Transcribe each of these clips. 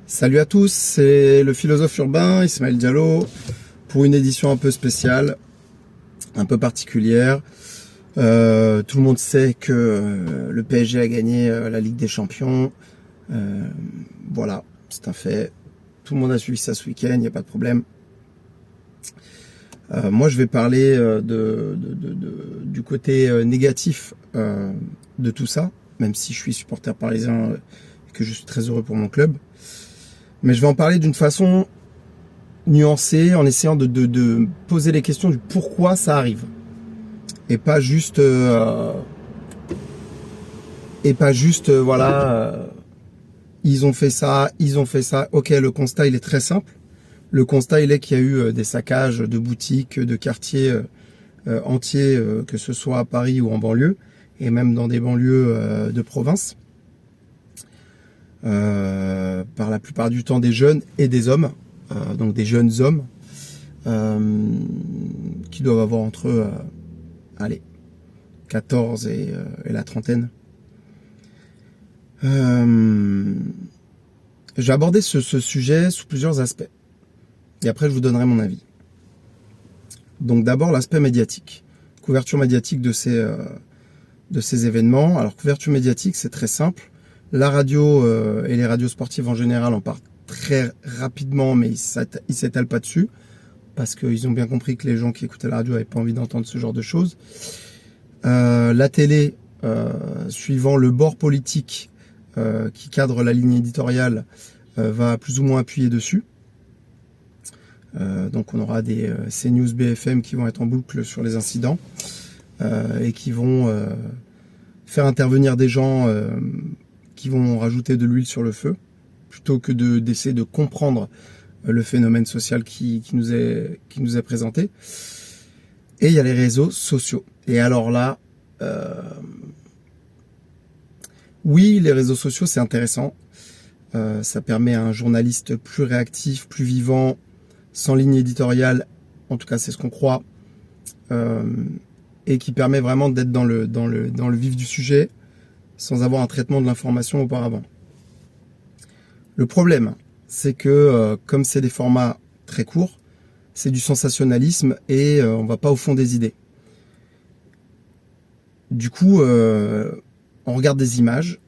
Salut à tous, c'est le philosophe urbain Ismaël Diallo pour une édition un peu spéciale, un peu particulière. Tout le monde sait que le PSG a gagné la Ligue des Champions. Voilà, c'est un fait. Tout le monde a suivi ça ce week-end, il n'y a pas de problème. Moi, je vais parler du côté négatif de tout ça, même si je suis supporter parisien et que je suis très heureux pour mon club. Mais je vais en parler d'une façon nuancée, en essayant de poser les questions du pourquoi ça arrive. Et pas juste, voilà, ils ont fait ça. Ok, le constat, il est très simple. Le constat, il est qu'il y a eu des saccages de boutiques, de quartiers entiers, que ce soit à Paris ou en banlieue, et même dans des banlieues de province. Par la plupart du temps des jeunes et des hommes, donc des jeunes hommes qui doivent avoir entre 14 et la trentaine. J'ai abordé ce sujet sous plusieurs aspects et après je vous donnerai mon avis. Donc d'abord l'aspect médiatique, couverture médiatique de ces événements. Alors couverture médiatique, c'est très simple. La radio et les radios sportives en général en parlent très rapidement, mais ils s'étalent pas dessus, parce qu'ils ont bien compris que les gens qui écoutaient la radio n'avaient pas envie d'entendre ce genre de choses. La télé, suivant le bord politique qui cadre la ligne éditoriale, va plus ou moins appuyer dessus. Donc on aura des CNews, BFM qui vont être en boucle sur les incidents et qui vont faire intervenir des gens qui vont rajouter de l'huile sur le feu, plutôt que d'essayer de comprendre le phénomène social qui nous est présenté. Et il y a les réseaux sociaux. Et alors là, oui, les réseaux sociaux, c'est intéressant. Ça permet à un journaliste plus réactif, plus vivant, sans ligne éditoriale, en tout cas c'est ce qu'on croit, et qui permet vraiment d'être dans le vif du sujet, sans avoir un traitement de l'information auparavant. Le problème, c'est que comme c'est des formats très courts, c'est du sensationnalisme et on va pas au fond des idées. Du coup, on regarde des images,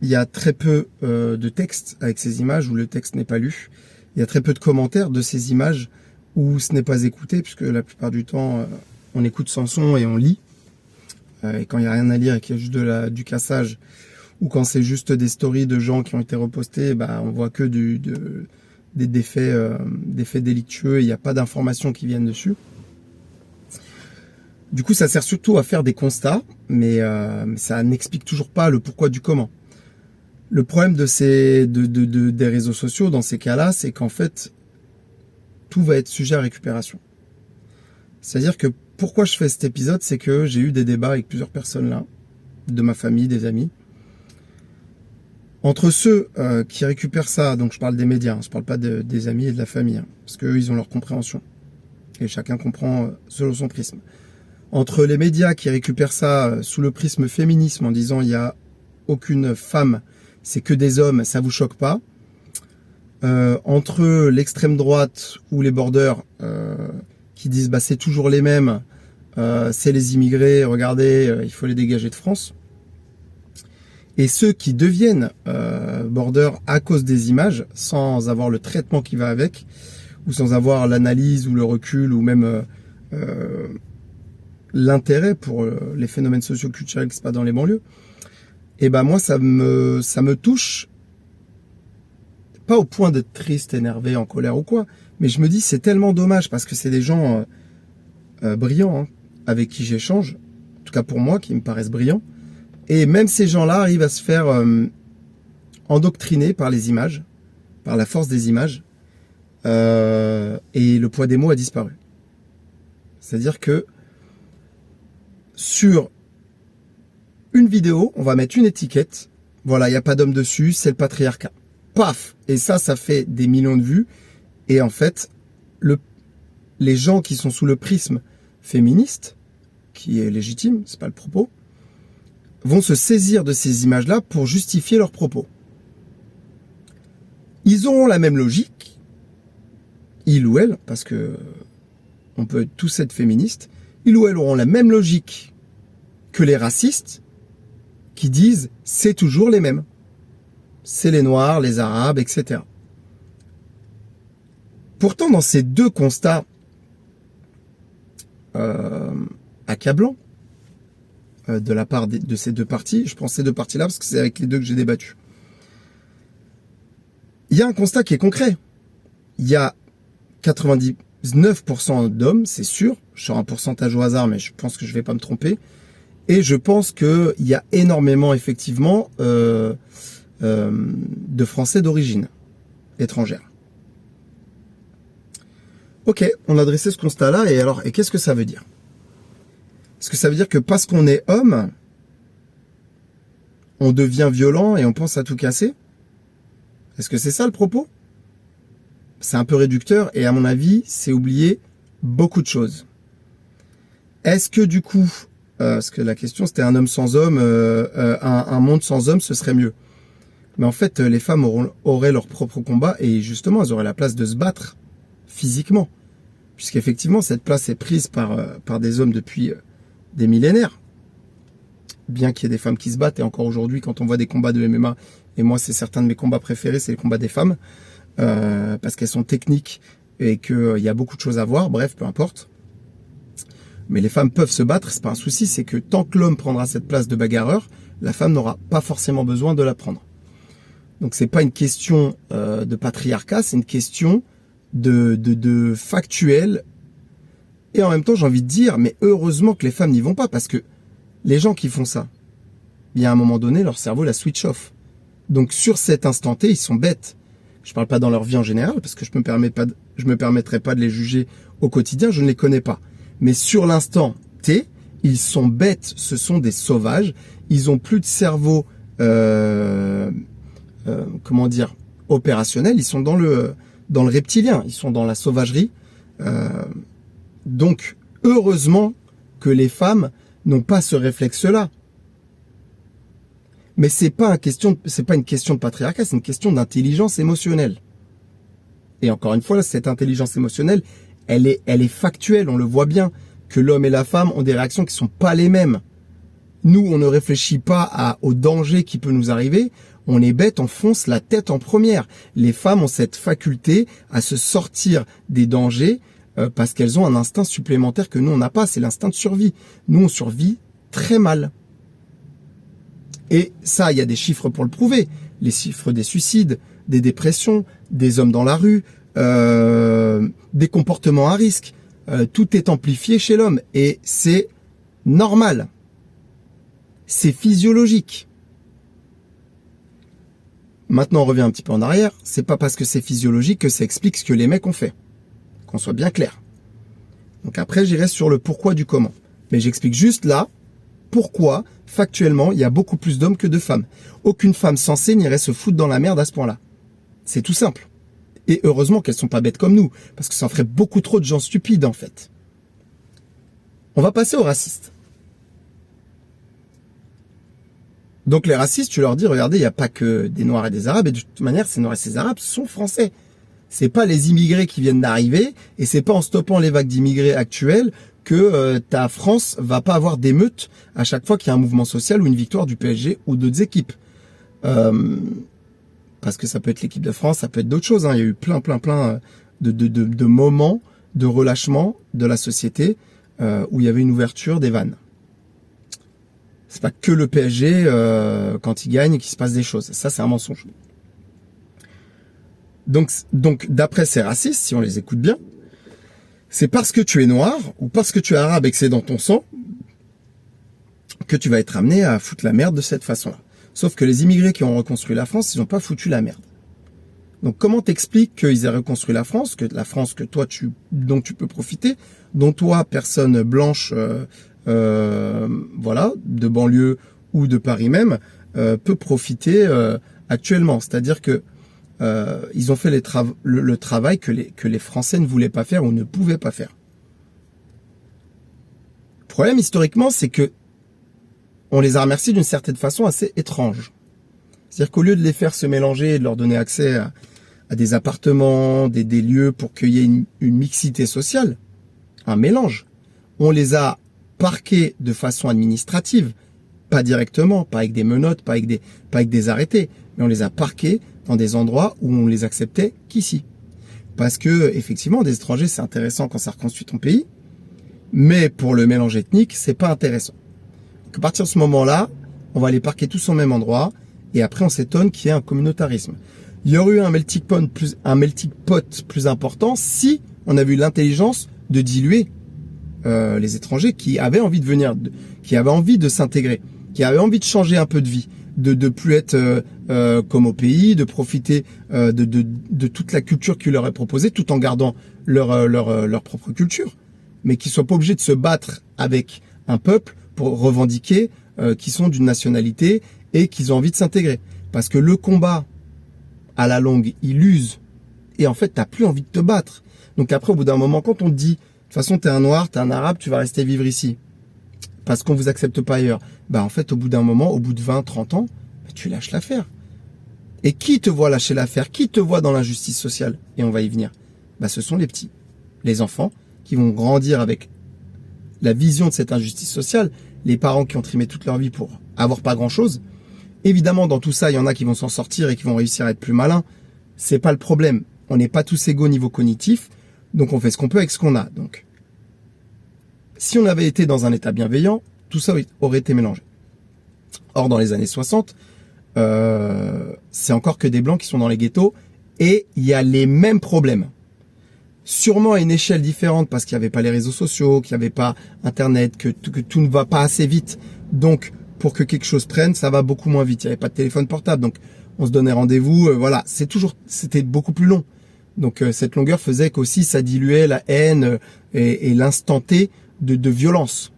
il y a très peu de texte avec ces images où le texte n'est pas lu, il y a très peu de commentaires de ces images où ce n'est pas écouté, puisque la plupart du temps, on écoute sans son et on lit. Et quand il n'y a rien à lire et qu'il y a juste du cassage, ou quand c'est juste des stories de gens qui ont été repostés, on voit que des faits délictueux et il n'y a pas d'informations qui viennent dessus. Du coup, ça sert surtout à faire des constats, mais ça n'explique toujours pas le pourquoi du comment. Le problème des réseaux sociaux dans ces cas-là, c'est qu'en fait, tout va être sujet à récupération. C'est-à-dire que pourquoi je fais cet épisode, c'est que j'ai eu des débats avec plusieurs personnes là, de ma famille, des amis. Entre ceux qui récupèrent ça, donc je parle des médias, je parle pas des amis et de la famille, parce qu'eux, ils ont leur compréhension. Et chacun comprend selon son prisme. Entre les médias qui récupèrent ça sous le prisme féminisme en disant il n'y a aucune femme, c'est que des hommes, ça vous choque pas. Entre l'extrême droite ou les bordeurs qui disent c'est toujours les mêmes, c'est les immigrés, regardez, il faut les dégager de France. Et ceux qui deviennent bordeurs à cause des images, sans avoir le traitement qui va avec, ou sans avoir l'analyse ou le recul, ou même l'intérêt pour les phénomènes socio-culturels qui se passent dans les banlieues, et moi ça me touche, pas au point d'être triste, énervé, en colère ou quoi, mais je me dis c'est tellement dommage parce que c'est des gens brillants avec qui j'échange, en tout cas pour moi qui me paraissent brillants, et même ces gens-là arrivent à se faire endoctriner par les images, par la force des images, et le poids des mots a disparu. C'est-à-dire que sur une vidéo, on va mettre une étiquette, voilà, il n'y a pas d'homme dessus, c'est le patriarcat. Paf! Et ça fait des millions de vues. Et en fait, les gens qui sont sous le prisme féministe, qui est légitime, c'est pas le propos, vont se saisir de ces images-là pour justifier leurs propos. Ils auront la même logique, il ou elle, parce que on peut tous être féministes, ils ou elles auront la même logique que les racistes qui disent c'est toujours les mêmes. C'est les Noirs, les Arabes, etc. Pourtant, dans ces deux constats accablants de la part de ces deux partis, je prends ces deux partis-là parce que c'est avec les deux que j'ai débattu, il y a un constat qui est concret. Il y a 99% d'hommes, c'est sûr, je sors un pourcentage au hasard, mais je pense que je ne vais pas me tromper, et je pense qu'il y a énormément, effectivement, de Français d'origine étrangère. Ok, on a dressé ce constat-là, et qu'est-ce que ça veut dire? Est-ce que ça veut dire que parce qu'on est homme, on devient violent et on pense à tout casser? Est-ce que c'est ça le propos? C'est un peu réducteur, et à mon avis, c'est oublier beaucoup de choses. Est-ce que du coup, parce que la question c'était un homme sans homme, un monde sans homme, ce serait mieux. Mais en fait, les femmes auraient leur propre combat, et justement, elles auraient la place de se battre physiquement. Puisqu'effectivement, cette place est prise par des hommes depuis des millénaires. Bien qu'il y ait des femmes qui se battent, et encore aujourd'hui, quand on voit des combats de MMA, et moi c'est certains de mes combats préférés, c'est les combats des femmes, parce qu'elles sont techniques, et qu'il y a beaucoup de choses à voir, bref, peu importe. Mais les femmes peuvent se battre, c'est pas un souci, c'est que tant que l'homme prendra cette place de bagarreur, la femme n'aura pas forcément besoin de la prendre. Donc c'est pas une question de patriarcat, c'est une question de factuel. Et en même temps, j'ai envie de dire, mais heureusement que les femmes n'y vont pas, parce que les gens qui font ça, il y a un moment donné, leur cerveau la switch off. Donc sur cet instant T, ils sont bêtes. Je parle pas dans leur vie en général, parce que je me permettrai pas de les juger au quotidien, je ne les connais pas. Mais sur l'instant T, ils sont bêtes, ce sont des sauvages, ils ont plus de cerveau, comment dire, opérationnel, ils sont dans le reptilien, ils sont dans la sauvagerie. Donc, heureusement que les femmes n'ont pas ce réflexe-là. Mais c'est pas une question de patriarcat, c'est une question d'intelligence émotionnelle. Et encore une fois, là, cette intelligence émotionnelle, elle est factuelle, on le voit bien, que l'homme et la femme ont des réactions qui sont pas les mêmes. Nous, on ne réfléchit pas au danger qui peut nous arriver, on est bête, on fonce la tête en première. Les femmes ont cette faculté à se sortir des dangers parce qu'elles ont un instinct supplémentaire que nous, on n'a pas, c'est l'instinct de survie. Nous, on survit très mal. Et ça, il y a des chiffres pour le prouver. Les chiffres des suicides, des dépressions, des hommes dans la rue, des comportements à risque. Tout est amplifié chez l'homme et c'est normal. C'est physiologique. Maintenant, on revient un petit peu en arrière. C'est pas parce que c'est physiologique que ça explique ce que les mecs ont fait. Qu'on soit bien clair. Donc après, j'irai sur le pourquoi du comment. Mais j'explique juste là pourquoi, factuellement, il y a beaucoup plus d'hommes que de femmes. Aucune femme censée n'irait se foutre dans la merde à ce point-là. C'est tout simple. Et heureusement qu'elles sont pas bêtes comme nous, parce que ça en ferait beaucoup trop de gens stupides, en fait. On va passer aux racistes. Donc les racistes, tu leur dis, regardez, il n'y a pas que des Noirs et des Arabes, et de toute manière, ces Noirs et ces Arabes sont français. C'est pas les immigrés qui viennent d'arriver, et c'est pas en stoppant les vagues d'immigrés actuelles que ta France va pas avoir d'émeutes à chaque fois qu'il y a un mouvement social ou une victoire du PSG ou d'autres équipes. Parce que ça peut être l'équipe de France, ça peut être d'autres choses. Hein. Il y a eu plein de moments de relâchement de la société où il y avait une ouverture des vannes. C'est pas que le PSG quand il gagne qu'il se passe des choses. Ça, c'est un mensonge. Donc d'après ces racistes, si on les écoute bien, c'est parce que tu es noir ou parce que tu es arabe et que c'est dans ton sang que tu vas être amené à foutre la merde de cette façon-là. Sauf que les immigrés qui ont reconstruit la France, ils n'ont pas foutu la merde. Donc comment t'expliques qu'ils aient reconstruit la France que toi dont tu peux profiter, dont toi, personne blanche, voilà, de banlieue ou de Paris même, peut profiter actuellement. C'est-à-dire que ils ont fait le travail que les Français ne voulaient pas faire ou ne pouvaient pas faire. Le problème historiquement, c'est que on les a remerciés d'une certaine façon assez étrange. C'est-à-dire qu'au lieu de les faire se mélanger et de leur donner accès à des appartements, des lieux pour qu'il y ait une mixité sociale, un mélange, on les a parqués de façon administrative, pas directement, pas avec des menottes, pas avec des arrêtés, mais on les a parqués dans des endroits où on les acceptait qu'ici. Parce que, effectivement, des étrangers, c'est intéressant quand ça reconstruit ton pays, mais pour le mélange ethnique, c'est pas intéressant. Donc, à partir de ce moment-là, on va les parquer tous au même endroit, et après, on s'étonne qu'il y ait un communautarisme. Il y aurait eu un melting pot plus important si on avait eu l'intelligence de diluer les étrangers qui avaient envie de venir, qui avaient envie de s'intégrer, qui avaient envie de changer un peu de vie, de plus être comme au pays, de profiter de toute la culture qui leur est proposée, tout en gardant leur propre culture, mais qui soient pas obligés de se battre avec un peuple pour revendiquer qu'ils sont d'une nationalité et qu'ils ont envie de s'intégrer. Parce que le combat, à la longue, il use, et en fait, t'as plus envie de te battre. Donc après, au bout d'un moment, quand on te dit, de toute façon, t'es un noir, t'es un arabe, tu vas rester vivre ici, parce qu'on vous accepte pas ailleurs, bah en fait, au bout d'un moment, au bout de 20, 30 ans, bah, tu lâches l'affaire. Et qui te voit lâcher l'affaire? Qui te voit dans l'injustice sociale? Et on va y venir. Bah, ce sont les petits, les enfants, qui vont grandir avec la vision de cette injustice sociale, les parents qui ont trimé toute leur vie pour avoir pas grand-chose. Évidemment, dans tout ça, il y en a qui vont s'en sortir et qui vont réussir à être plus malins. C'est pas le problème. On n'est pas tous égaux au niveau cognitif, donc on fait ce qu'on peut avec ce qu'on a. Donc, si on avait été dans un état bienveillant, tout ça aurait été mélangé. Or, dans les années 60, c'est encore que des blancs qui sont dans les ghettos et il y a les mêmes problèmes. Sûrement à une échelle différente parce qu'il n'y avait pas les réseaux sociaux, qu'il n'y avait pas Internet, que tout ne va pas assez vite. Donc, pour que quelque chose prenne, ça va beaucoup moins vite. Il n'y avait pas de téléphone portable, donc on se donnait rendez-vous. Voilà, c'était beaucoup plus long. Donc cette longueur faisait qu'aussi ça diluait la haine et l'instant T de violence.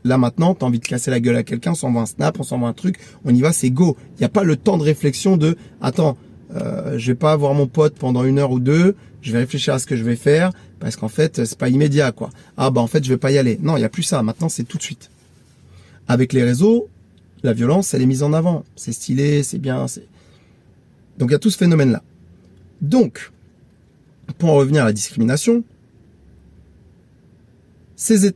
Là maintenant, t'as envie de casser la gueule à quelqu'un, on s'envoie un snap, on s'envoie un truc, on y va, c'est go. Il n'y a pas le temps de réflexion de attends, je vais pas avoir mon pote pendant 1 heure ou 2, je vais réfléchir à ce que je vais faire parce qu'en fait c'est pas immédiat quoi. Ah bah en fait je vais pas y aller. Non, il y a plus ça. Maintenant c'est tout de suite. Avec les réseaux, la violence, elle est mise en avant. C'est stylé, c'est bien. Donc, il y a tout ce phénomène-là. Donc, pour en revenir à la discrimination, ces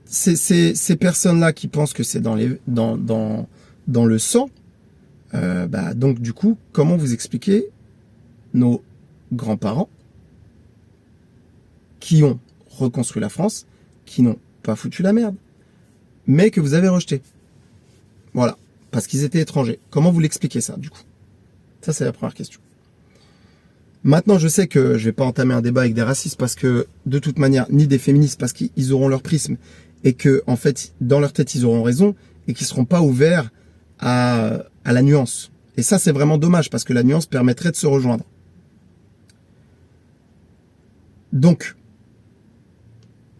personnes-là qui pensent que c'est dans le sang, bah, donc, du coup, comment vous expliquer nos grands-parents qui ont reconstruit la France, qui n'ont pas foutu la merde, mais que vous avez rejeté? Voilà, parce qu'ils étaient étrangers. Comment vous l'expliquez ça, du coup? Ça, c'est la première question. Maintenant, je sais que je vais pas entamer un débat avec des racistes parce que, de toute manière, ni des féministes parce qu'ils auront leur prisme et que, en fait, dans leur tête, ils auront raison et qu'ils seront pas ouverts à la nuance. Et ça, c'est vraiment dommage parce que la nuance permettrait de se rejoindre. Donc,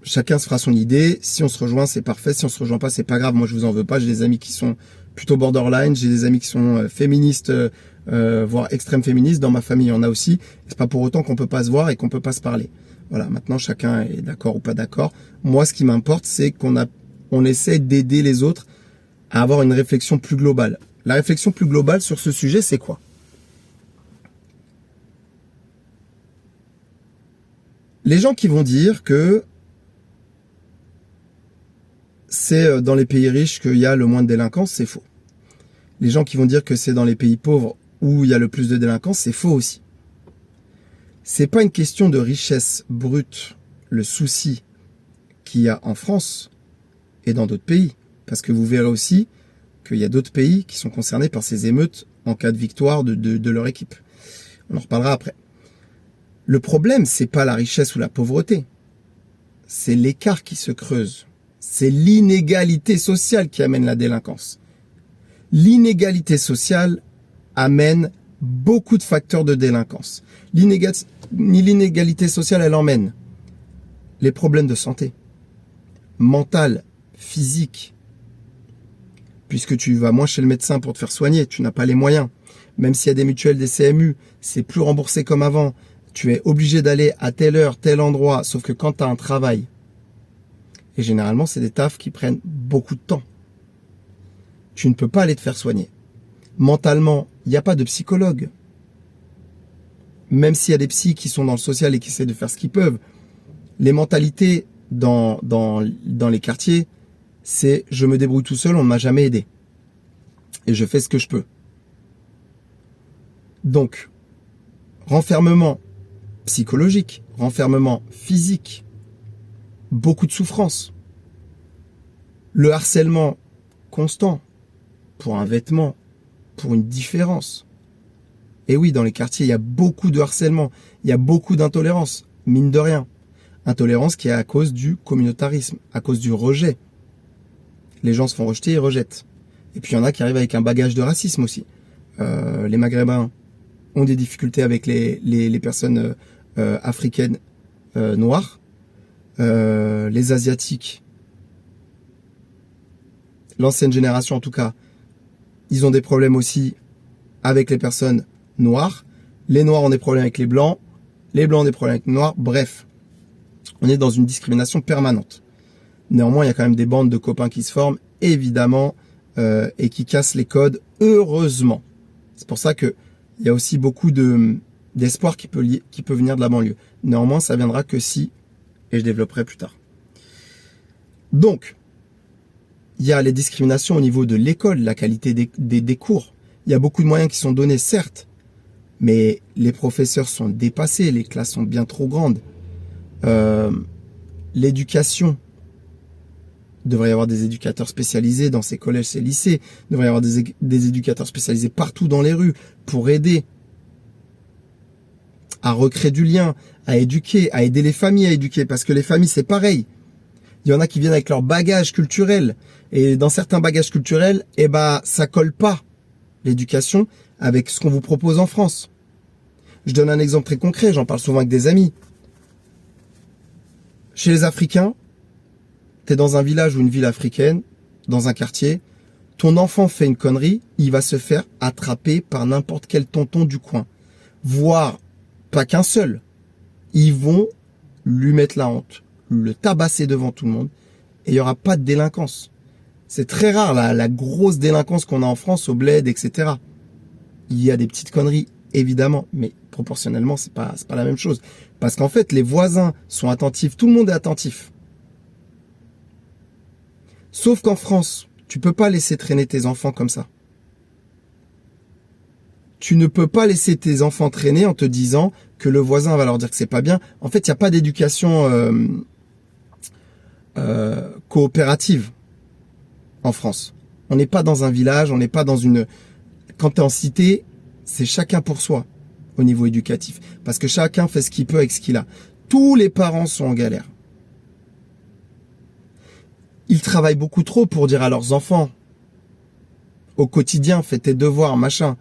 chacun se fera son idée. Si on se rejoint, c'est parfait. Si on se rejoint pas, c'est pas grave. Moi, je vous en veux pas. J'ai des amis qui sont plutôt borderline. J'ai des amis qui sont féministes, voire extrême féministes. Dans ma famille, il y en a aussi. C'est pas pour autant qu'on peut pas se voir et qu'on peut pas se parler. Voilà. Maintenant, chacun est d'accord ou pas d'accord. Moi, ce qui m'importe, c'est on essaie d'aider les autres à avoir une réflexion plus globale. La réflexion plus globale sur ce sujet, c'est quoi? Les gens qui vont dire que c'est dans les pays riches qu'il y a le moins de délinquance, c'est faux. Les gens qui vont dire que c'est dans les pays pauvres où il y a le plus de délinquance, c'est faux aussi. C'est pas une question de richesse brute, le souci qu'il y a en France et dans d'autres pays. Parce que vous verrez aussi qu'il y a d'autres pays qui sont concernés par ces émeutes en cas de victoire de leur équipe. On en reparlera après. Le problème, c'est pas la richesse ou la pauvreté. C'est l'écart qui se creuse. C'est l'inégalité sociale qui amène la délinquance. L'inégalité sociale amène beaucoup de facteurs de délinquance. L'inégalité sociale, elle emmène les problèmes de santé, mentale, physique, puisque tu vas moins chez le médecin pour te faire soigner, tu n'as pas les moyens. Même s'il y a des mutuelles, des CMU, c'est plus remboursé comme avant. Tu es obligé d'aller à telle heure, tel endroit, sauf que quand tu as un travail, et généralement, c'est des tafs qui prennent beaucoup de temps. tu ne peux pas aller te faire soigner. Mentalement, il n'y a pas de psychologue. Même s'il y a des psys qui sont dans le social et qui essaient de faire ce qu'ils peuvent, les mentalités dans les quartiers, c'est je me débrouille tout seul, on ne m'a jamais aidé. Et je fais ce que je peux. Donc, renfermement psychologique, renfermement physique, beaucoup de souffrance. Le harcèlement constant pour un vêtement, pour une différence. Et oui, dans les quartiers, il y a beaucoup de harcèlement, il y a beaucoup d'intolérance, mine de rien. Intolérance qui est à cause du communautarisme, à cause du rejet. Les gens se font rejeter et rejettent. Et puis il y en a qui arrivent avec un bagage de racisme aussi. Les Maghrébins ont des difficultés avec les personnes africaines noires. Les Asiatiques, l'ancienne génération en tout cas, ils ont des problèmes aussi avec les personnes noires. Les Noirs ont des problèmes avec les Blancs ont des problèmes avec les Noirs. Bref, on est dans une discrimination permanente. Néanmoins, il y a quand même des bandes de copains qui se forment, évidemment, et qui cassent les codes, heureusement. C'est pour ça que il y a aussi beaucoup d'espoir qui peut venir de la banlieue. Néanmoins, ça viendra que si, et je développerai plus tard. Donc, il y a les discriminations au niveau de l'école, la qualité des cours. Il y a beaucoup de moyens qui sont donnés, certes, mais les professeurs sont dépassés, les classes sont bien trop grandes. L'éducation, il devrait y avoir des éducateurs spécialisés dans ces collèges, ces lycées. Il devrait y avoir des éducateurs spécialisés partout dans les rues pour aider à recréer du lien, à éduquer, à aider les familles à éduquer. Parce que les familles, c'est pareil. Il y en a qui viennent avec leur bagage culturel. Et dans certains bagages culturels, ça colle pas l'éducation avec ce qu'on vous propose en France. Je donne un exemple très concret, j'en parle souvent avec des amis. Chez les Africains, t'es dans un village ou une ville africaine, dans un quartier, ton enfant fait une connerie, il va se faire attraper par n'importe quel tonton du coin. Voire pas qu'un seul. Ils vont lui mettre la honte, le tabasser devant tout le monde, et il n'y aura pas de délinquance. C'est très rare la grosse délinquance qu'on a en France, au bled, etc. Il y a des petites conneries, évidemment, mais proportionnellement, c'est pas la même chose. Parce qu'en fait, les voisins sont attentifs, tout le monde est attentif. Sauf qu'en France, tu peux pas laisser traîner tes enfants comme ça. Tu ne peux pas laisser tes enfants traîner en te disant que le voisin va leur dire que c'est pas bien. En fait, il n'y a pas d'éducation coopérative en France. On n'est pas dans un village, on n'est pas dans une... Quand tu es en cité, c'est chacun pour soi au niveau éducatif. Parce que chacun fait ce qu'il peut avec ce qu'il a. Tous les parents sont en galère. Ils travaillent beaucoup trop pour dire à leurs enfants, au quotidien, fais tes devoirs, machin.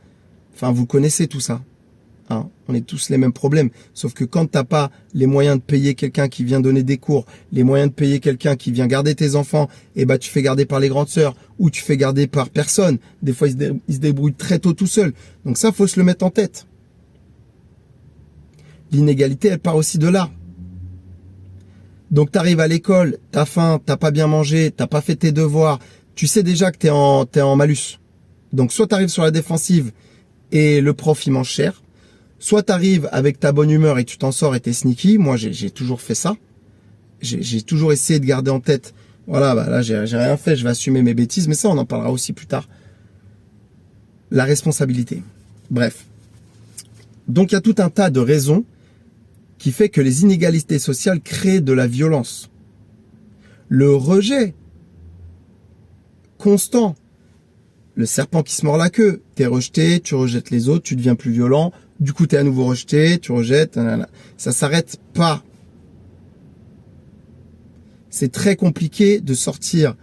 Enfin, vous connaissez tout ça. Hein, on est tous les mêmes problèmes. Sauf que quand t'as pas les moyens de payer quelqu'un qui vient donner des cours, les moyens de payer quelqu'un qui vient garder tes enfants, tu fais garder par les grandes sœurs ou tu fais garder par personne. Des fois, ils se débrouillent très tôt tout seuls. Donc ça, faut se le mettre en tête. L'inégalité, elle part aussi de là. Donc t'arrives à l'école, t'as faim, t'as pas bien mangé, t'as pas fait tes devoirs, tu sais déjà que t'es en malus. Donc soit t'arrives sur la défensive et le prof il mange cher, soit t'arrives avec ta bonne humeur et tu t'en sors et t'es sneaky. Moi j'ai toujours fait ça. J'ai toujours essayé de garder en tête, voilà, là j'ai rien fait, je vais assumer mes bêtises, mais ça on en parlera aussi plus tard. La responsabilité. Bref. Donc il y a tout un tas de raisons qui fait que les inégalités sociales créent de la violence. Le rejet constant, le serpent qui se mord la queue, t'es rejeté, tu rejettes les autres, tu deviens plus violent, du coup t'es à nouveau rejeté, tu rejettes, ça s'arrête pas. C'est très compliqué de sortir,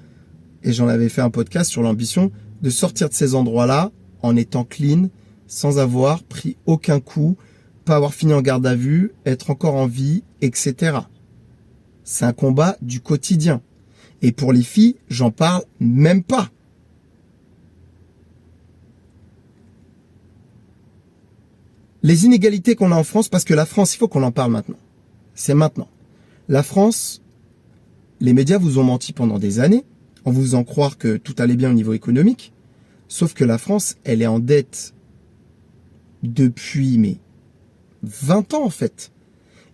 et j'en avais fait un podcast sur l'ambition, de sortir de ces endroits-là en étant clean, sans avoir pris aucun coup, pas avoir fini en garde à vue, être encore en vie, etc. C'est un combat du quotidien. Et pour les filles, j'en parle même pas. Les inégalités qu'on a en France, parce que la France, il faut qu'on en parle maintenant. C'est maintenant. La France, les médias vous ont menti pendant des années, en vous faisant croire que tout allait bien au niveau économique. Sauf que la France, elle est en dette depuis 20 ans en fait.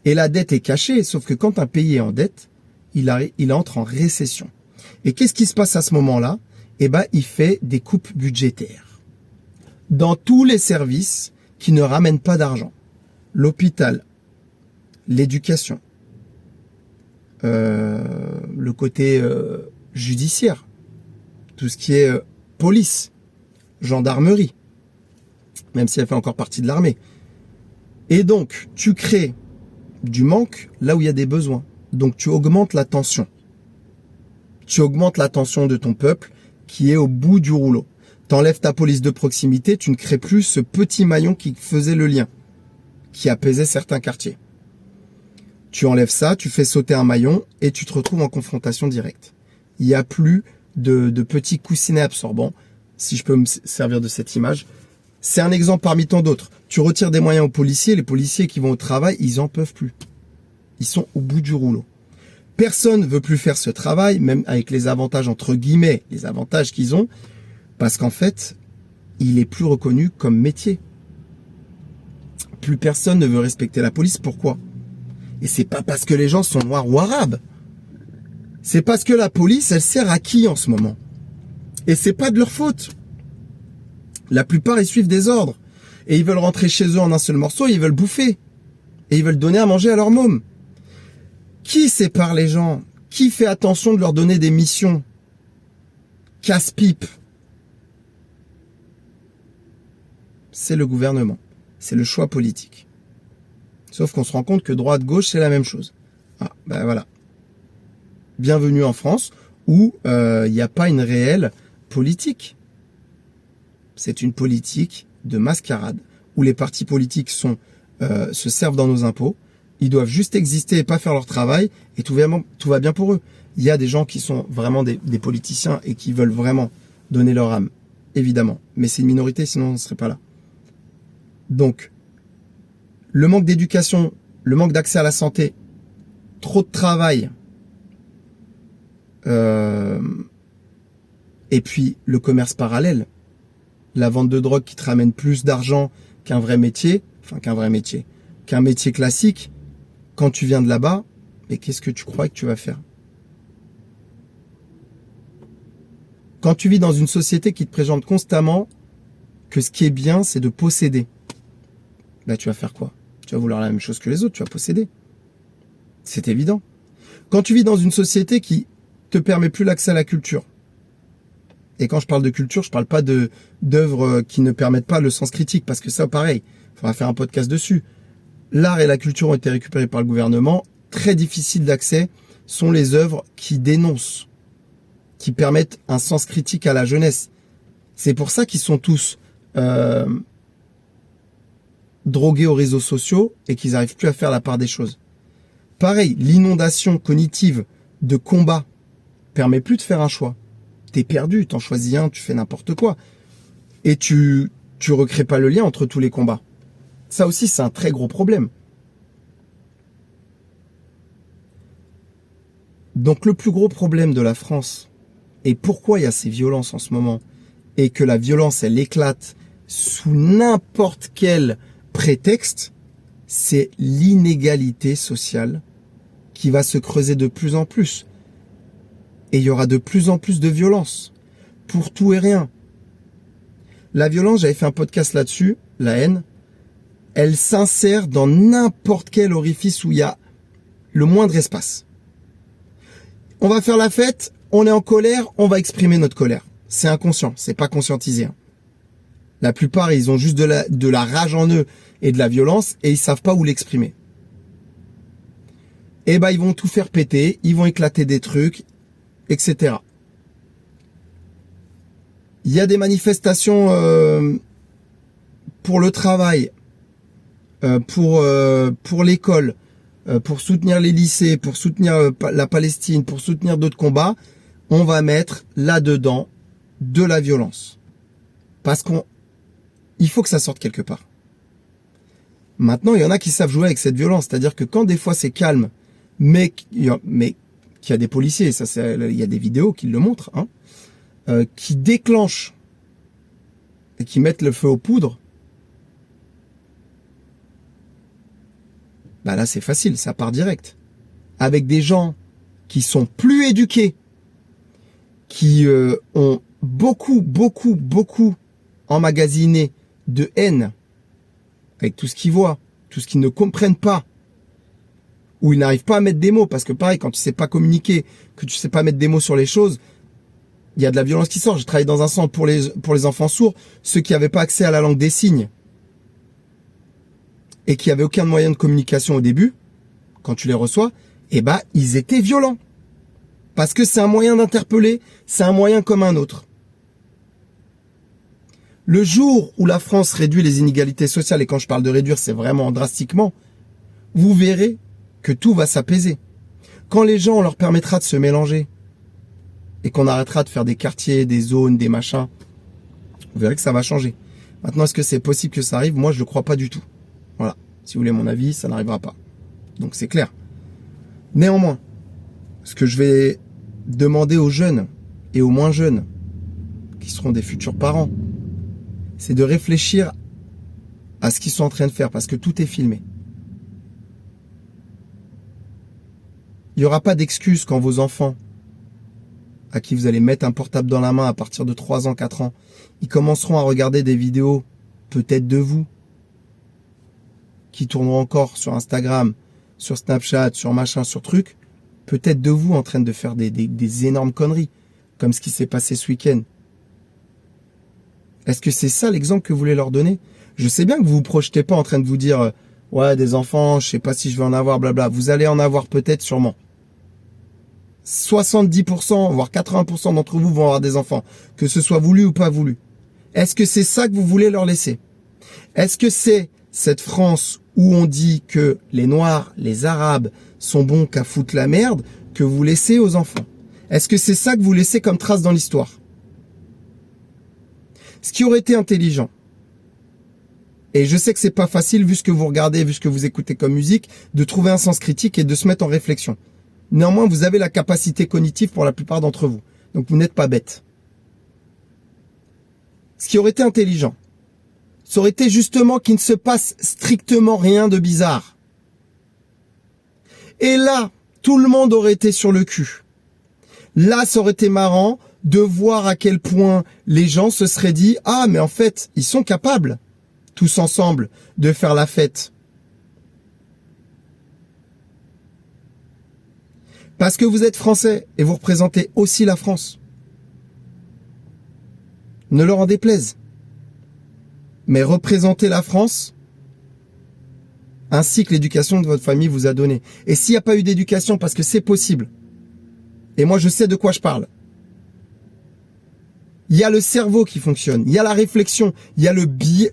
Et la dette est cachée, sauf que quand un pays est en dette, il entre en récession. Et qu'est-ce qui se passe à ce moment-là? Eh ben, il fait des coupes budgétaires dans tous les services qui ne ramènent pas d'argent. L'hôpital, l'éducation, le côté judiciaire, tout ce qui est police, gendarmerie, même si elle fait encore partie de l'armée. Et donc, tu crées du manque là où il y a des besoins. Donc, tu augmentes la tension. Tu augmentes la tension de ton peuple qui est au bout du rouleau. T'enlèves ta police de proximité, tu ne crées plus ce petit maillon qui faisait le lien, qui apaisait certains quartiers. Tu enlèves ça, tu fais sauter un maillon et tu te retrouves en confrontation directe. Il n'y a plus de petits coussinets absorbants, si je peux me servir de cette image. C'est un exemple parmi tant d'autres. Tu retires des moyens aux policiers, les policiers qui vont au travail, ils en peuvent plus. Ils sont au bout du rouleau. Personne ne veut plus faire ce travail, même avec les avantages, entre guillemets, les avantages qu'ils ont, parce qu'en fait, il est plus reconnu comme métier. Plus personne ne veut respecter la police. Pourquoi? Et c'est pas parce que les gens sont noirs ou arabes. C'est parce que la police, elle sert à qui en ce moment? Et c'est pas de leur faute. La plupart, ils suivent des ordres. Et ils veulent rentrer chez eux en un seul morceau, et ils veulent bouffer. Et ils veulent donner à manger à leur môme. Qui sépare les gens? Qui fait attention de leur donner des missions? Casse-pipe. C'est le gouvernement. C'est le choix politique. Sauf qu'on se rend compte que droite-gauche, c'est la même chose. Ah, ben voilà. Bienvenue en France, où il n'y a pas une réelle politique. C'est une politique de mascarade, où les partis politiques se servent dans nos impôts. Ils doivent juste exister et pas faire leur travail, et tout va bien pour eux. Il y a des gens qui sont vraiment des politiciens et qui veulent vraiment donner leur âme, évidemment. Mais c'est une minorité, sinon on ne serait pas là. Donc, le manque d'éducation, le manque d'accès à la santé, trop de travail, et puis le commerce parallèle, la vente de drogue qui te ramène plus d'argent qu'un vrai métier, qu'un métier classique. Quand tu viens de là-bas, mais qu'est-ce que tu crois que tu vas faire? Quand tu vis dans une société qui te présente constamment que ce qui est bien, c'est de posséder, bah tu vas faire quoi? Tu vas vouloir la même chose que les autres, tu vas posséder. C'est évident. Quand tu vis dans une société qui te permet plus l'accès à la culture, et quand je parle de culture, je parle pas d'œuvres qui ne permettent pas le sens critique, parce que ça, pareil, il faudra faire un podcast dessus. L'art et la culture ont été récupérés par le gouvernement. Très difficiles d'accès sont les œuvres qui dénoncent, qui permettent un sens critique à la jeunesse. C'est pour ça qu'ils sont tous drogués aux réseaux sociaux et qu'ils n'arrivent plus à faire la part des choses. Pareil, l'inondation cognitive de combat permet plus de faire un choix. T'es perdu, t'en choisis un, tu fais n'importe quoi. Et tu recrées pas le lien entre tous les combats. Ça aussi, c'est un très gros problème. Donc le plus gros problème de la France, et pourquoi il y a ces violences en ce moment, et que la violence, elle éclate sous n'importe quel prétexte, c'est l'inégalité sociale qui va se creuser de plus en plus. Et il y aura de plus en plus de violence, pour tout et rien. La violence, j'avais fait un podcast là-dessus, la haine, elle s'insère dans n'importe quel orifice où il y a le moindre espace. On va faire la fête, on est en colère, on va exprimer notre colère. C'est inconscient, c'est pas conscientisé. La plupart, ils ont juste de la rage en eux et de la violence et ils savent pas où l'exprimer. Et ben, ils vont tout faire péter, ils vont éclater des trucs, etc. Il y a des manifestations pour le travail, pour l'école, pour soutenir les lycées, pour soutenir la Palestine, pour soutenir d'autres combats. On va mettre là-dedans de la violence. Parce il faut que ça sorte quelque part. Maintenant, il y en a qui savent jouer avec cette violence. C'est-à-dire que quand des fois c'est calme, mais qu'il y a des policiers, il y a des vidéos qui le montrent, qui déclenchent et qui mettent le feu aux poudres, bah là c'est facile, ça part direct. Avec des gens qui sont plus éduqués, qui ont beaucoup emmagasiné de haine, avec tout ce qu'ils voient, tout ce qu'ils ne comprennent pas, où ils n'arrivent pas à mettre des mots, parce que pareil, quand tu sais pas communiquer, que tu sais pas mettre des mots sur les choses, il y a de la violence qui sort. J'ai travaillé dans un centre pour les enfants sourds, ceux qui n'avaient pas accès à la langue des signes, et qui n'avaient aucun moyen de communication au début, quand tu les reçois, eh ben, ils étaient violents. Parce que c'est un moyen d'interpeller, c'est un moyen comme un autre. Le jour où la France réduit les inégalités sociales, et quand je parle de réduire, c'est vraiment drastiquement, vous verrez que tout va s'apaiser. Quand les gens, on leur permettra de se mélanger, et qu'on arrêtera de faire des quartiers, des zones, des machins, vous verrez que ça va changer. Maintenant, est-ce que c'est possible que ça arrive? Moi, je ne le crois pas du tout. Voilà. Si vous voulez mon avis, ça n'arrivera pas. Donc c'est clair. Néanmoins, ce que je vais demander aux jeunes et aux moins jeunes, qui seront des futurs parents, c'est de réfléchir à ce qu'ils sont en train de faire, parce que tout est filmé. Il n'y aura pas d'excuse quand vos enfants, à qui vous allez mettre un portable dans la main à partir de 3 ans, 4 ans, ils commenceront à regarder des vidéos, peut-être de vous, qui tourneront encore sur Instagram, sur Snapchat, sur machin, sur truc, peut-être de vous en train de faire des énormes conneries, comme ce qui s'est passé ce week-end. Est-ce que c'est ça l'exemple que vous voulez leur donner? Je sais bien que vous vous projetez pas en train de vous dire ouais, des enfants, je sais pas si je vais en avoir, blabla. Vous allez en avoir peut-être, sûrement. 70%, voire 80% d'entre vous vont avoir des enfants, que ce soit voulu ou pas voulu. Est-ce que c'est ça que vous voulez leur laisser? Est-ce que c'est cette France où on dit que les Noirs, les Arabes sont bons qu'à foutre la merde que vous laissez aux enfants? Est-ce que c'est ça que vous laissez comme trace dans l'histoire? Ce qui aurait été intelligent, et je sais que c'est pas facile vu ce que vous regardez, vu ce que vous écoutez comme musique, de trouver un sens critique et de se mettre en réflexion. Néanmoins, vous avez la capacité cognitive pour la plupart d'entre vous. Donc vous n'êtes pas bête. Ce qui aurait été intelligent, ça aurait été justement qu'il ne se passe strictement rien de bizarre. Et là, tout le monde aurait été sur le cul. Là, ça aurait été marrant de voir à quel point les gens se seraient dit « Ah, mais en fait, ils sont capables, tous ensemble, de faire la fête. » Parce que vous êtes français et vous représentez aussi la France. Ne leur en déplaise. Mais représentez la France ainsi que l'éducation que votre famille vous a donnée. Et s'il n'y a pas eu d'éducation, parce que c'est possible, et moi je sais de quoi je parle, il y a le cerveau qui fonctionne, il y a la réflexion, il y a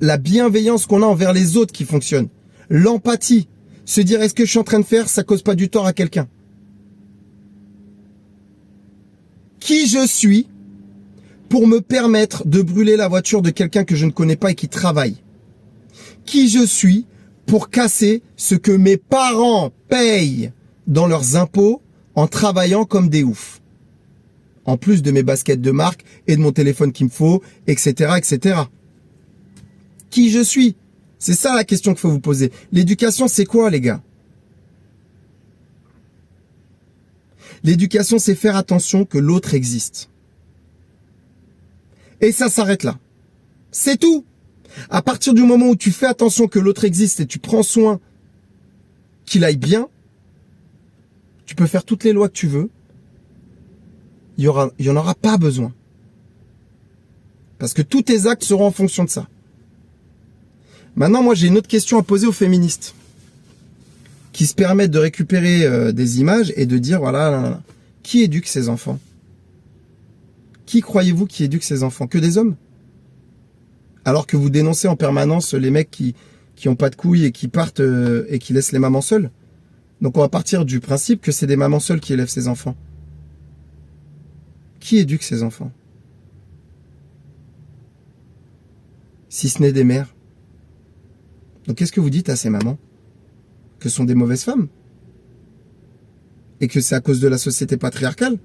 la bienveillance qu'on a envers les autres qui fonctionne, l'empathie, se dire est-ce que je suis en train de faire, ça cause pas du tort à quelqu'un. Qui je suis pour me permettre de brûler la voiture de quelqu'un que je ne connais pas et qui travaille? Qui je suis pour casser ce que mes parents payent dans leurs impôts en travaillant comme des oufs? En plus de mes baskets de marque et de mon téléphone qu'il me faut, etc., etc. Qui je suis? C'est ça la question qu'il faut vous poser. L'éducation, c'est quoi, les gars? L'éducation, c'est faire attention que l'autre existe. Et ça s'arrête là. C'est tout. À partir du moment où tu fais attention que l'autre existe et tu prends soin qu'il aille bien, tu peux faire toutes les lois que tu veux. Il y en aura pas besoin. Parce que tous tes actes seront en fonction de ça. Maintenant, moi, j'ai une autre question à poser aux féministes qui se permettent de récupérer des images et de dire, voilà, là, là, qui éduque ces enfants? Qui croyez-vous qui éduque ces enfants? Que des hommes? Alors que vous dénoncez en permanence les mecs qui ont pas de couilles et qui partent et qui laissent les mamans seules. Donc on va partir du principe que c'est des mamans seules qui élèvent ces enfants. Qui éduque ces enfants? Si ce n'est des mères. Donc qu'est-ce que vous dites à ces mamans? Que ce sont des mauvaises femmes? Et que c'est à cause de la société patriarcale?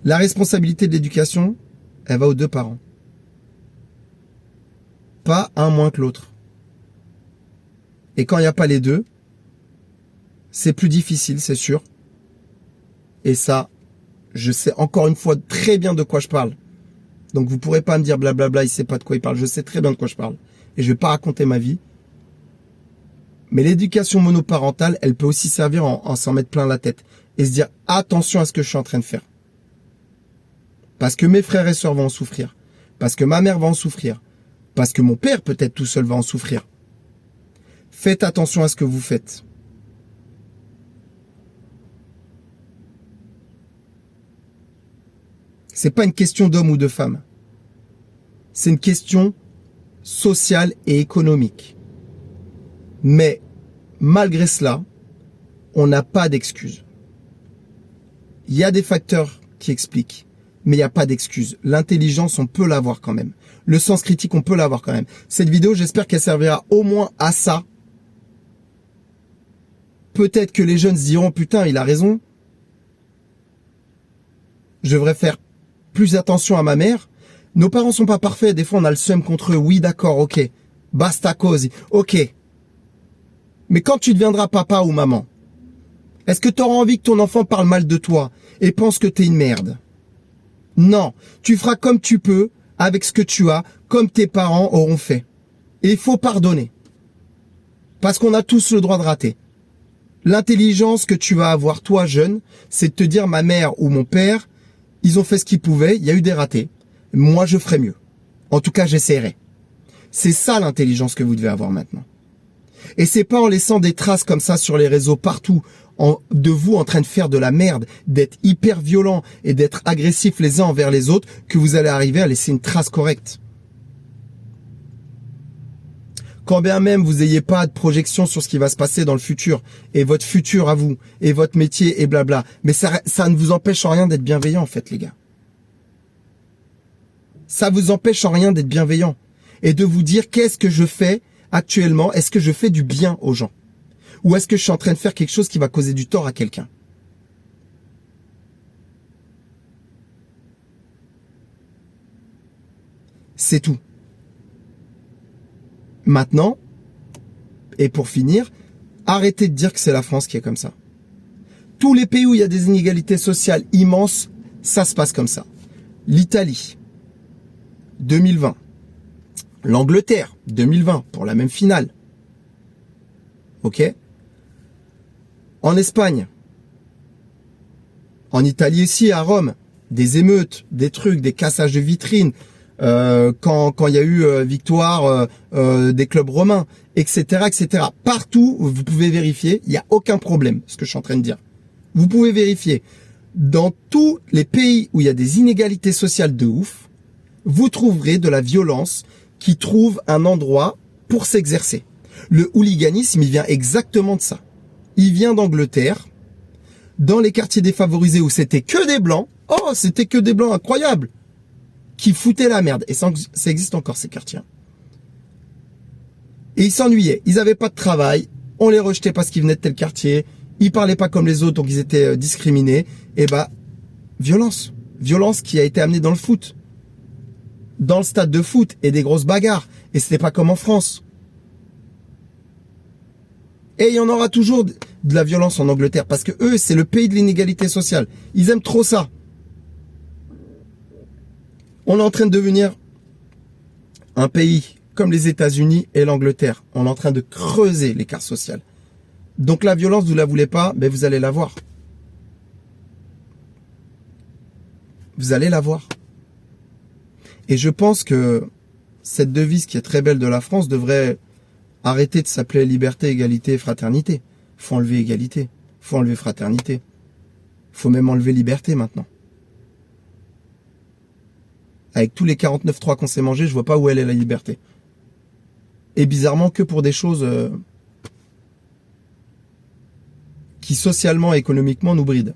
La responsabilité de l'éducation, elle va aux deux parents. Pas un moins que l'autre. Et quand il n'y a pas les deux, c'est plus difficile, c'est sûr. Et ça, je sais encore une fois très bien de quoi je parle. Donc vous pourrez pas me dire blablabla, il sait pas de quoi il parle. Je sais très bien de quoi je parle. Et je vais pas raconter ma vie. Mais l'éducation monoparentale, elle peut aussi servir en s'en mettre plein la tête. Et se dire attention à ce que je suis en train de faire. Parce que mes frères et sœurs vont en souffrir. Parce que ma mère va en souffrir. Parce que mon père peut-être tout seul va en souffrir. Faites attention à ce que vous faites. C'est pas une question d'homme ou de femme. C'est une question sociale et économique. Mais malgré cela, on n'a pas d'excuses. Il y a des facteurs qui expliquent, mais il n'y a pas d'excuses. L'intelligence, on peut l'avoir quand même. Le sens critique, on peut l'avoir quand même. Cette vidéo, j'espère qu'elle servira au moins à ça. Peut-être que les jeunes se diront, putain, il a raison. Je devrais faire plus attention à ma mère. Nos parents sont pas parfaits. Des fois, on a le seum contre eux. Oui, d'accord, ok. Basta cosy. Ok. Mais quand tu deviendras papa ou maman, est-ce que tu auras envie que ton enfant parle mal de toi et pense que t'es une merde? Non. Tu feras comme tu peux, avec ce que tu as, comme tes parents auront fait. Et il faut pardonner. Parce qu'on a tous le droit de rater. L'intelligence que tu vas avoir, toi, jeune, c'est de te dire, ma mère ou mon père, ils ont fait ce qu'ils pouvaient, il y a eu des ratés. Moi, je ferai mieux. En tout cas, j'essaierai. C'est ça l'intelligence que vous devez avoir maintenant. Et c'est pas en laissant des traces comme ça sur les réseaux partout, de vous en train de faire de la merde, d'être hyper violent et d'être agressif les uns envers les autres, que vous allez arriver à laisser une trace correcte. Quand bien même vous n'ayez pas de projection sur ce qui va se passer dans le futur, et votre futur à vous, et votre métier, et blabla, mais ça ne vous empêche en rien d'être bienveillant en fait les gars. Ça vous empêche en rien d'être bienveillant, et de vous dire qu'est-ce que je fais actuellement, est-ce que je fais du bien aux gens? Ou est-ce que je suis en train de faire quelque chose qui va causer du tort à quelqu'un? C'est tout. Maintenant, et pour finir, arrêtez de dire que c'est la France qui est comme ça. Tous les pays où il y a des inégalités sociales immenses, ça se passe comme ça. L'Italie, 2020. L'Angleterre, 2020, pour la même finale. Ok? En Espagne. En Italie aussi, à Rome. Des émeutes, des trucs, des cassages de vitrines. Quand il y a eu victoire des clubs romains, etc., etc. Partout, vous pouvez vérifier, il n'y a aucun problème, ce que je suis en train de dire. Vous pouvez vérifier. Dans tous les pays où il y a des inégalités sociales de ouf, vous trouverez de la violence qui trouve un endroit pour s'exercer. Le hooliganisme, il vient exactement de ça. Il vient d'Angleterre, dans les quartiers défavorisés où c'était que des blancs. Oh, c'était que des blancs, incroyable, qui foutaient la merde. Et ça existe encore, ces quartiers. Et ils s'ennuyaient. Ils n'avaient pas de travail. On les rejetait parce qu'ils venaient de tel quartier. Ils parlaient pas comme les autres, donc ils étaient discriminés. Et bah, violence. Violence qui a été amenée dans le foot. Dans le stade de foot. Et des grosses bagarres. Et c'était pas comme en France. Et il y en aura toujours de la violence en Angleterre. Parce que eux, c'est le pays de l'inégalité sociale. Ils aiment trop ça. On est en train de devenir un pays comme les États-Unis et l'Angleterre. On est en train de creuser l'écart social. Donc la violence, vous ne la voulez pas, mais vous allez la voir. Vous allez la voir. Et je pense que cette devise qui est très belle de la France devrait arrêter de s'appeler liberté, égalité, fraternité. Faut enlever égalité. Faut enlever fraternité. Faut même enlever liberté maintenant. Avec tous les 49.3 qu'on s'est mangés, je vois pas où elle est la liberté. Et bizarrement que pour des choses qui socialement et économiquement nous brident.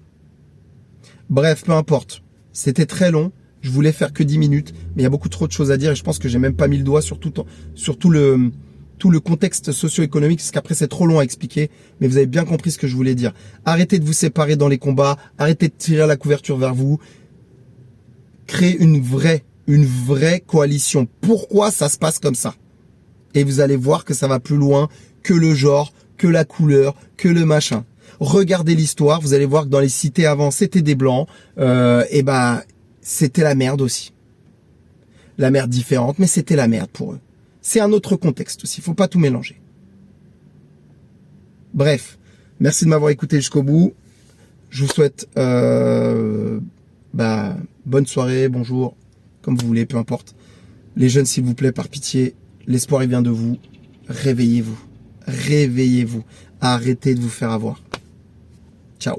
Bref, peu importe. C'était très long. Je voulais faire que 10 minutes, mais il y a beaucoup trop de choses à dire et je pense que j'ai même pas mis le doigt sur tout le contexte socio-économique, parce qu'après c'est trop long à expliquer, mais vous avez bien compris ce que je voulais dire. Arrêtez de vous séparer dans les combats, arrêtez de tirer la couverture vers vous. créer une vraie coalition. Pourquoi ça se passe comme ça? Et vous allez voir que ça va plus loin que le genre, que la couleur, que le machin. Regardez l'histoire, vous allez voir que dans les cités avant, c'était des blancs, et ben c'était la merde aussi. La merde différente, mais c'était la merde pour eux. C'est un autre contexte aussi, il faut pas tout mélanger. Bref, merci de m'avoir écouté jusqu'au bout. Je vous souhaite bonne soirée, bonjour, comme vous voulez, peu importe. Les jeunes, s'il vous plaît, par pitié, l'espoir il vient de vous. Réveillez-vous. Réveillez-vous. Arrêtez de vous faire avoir. Ciao.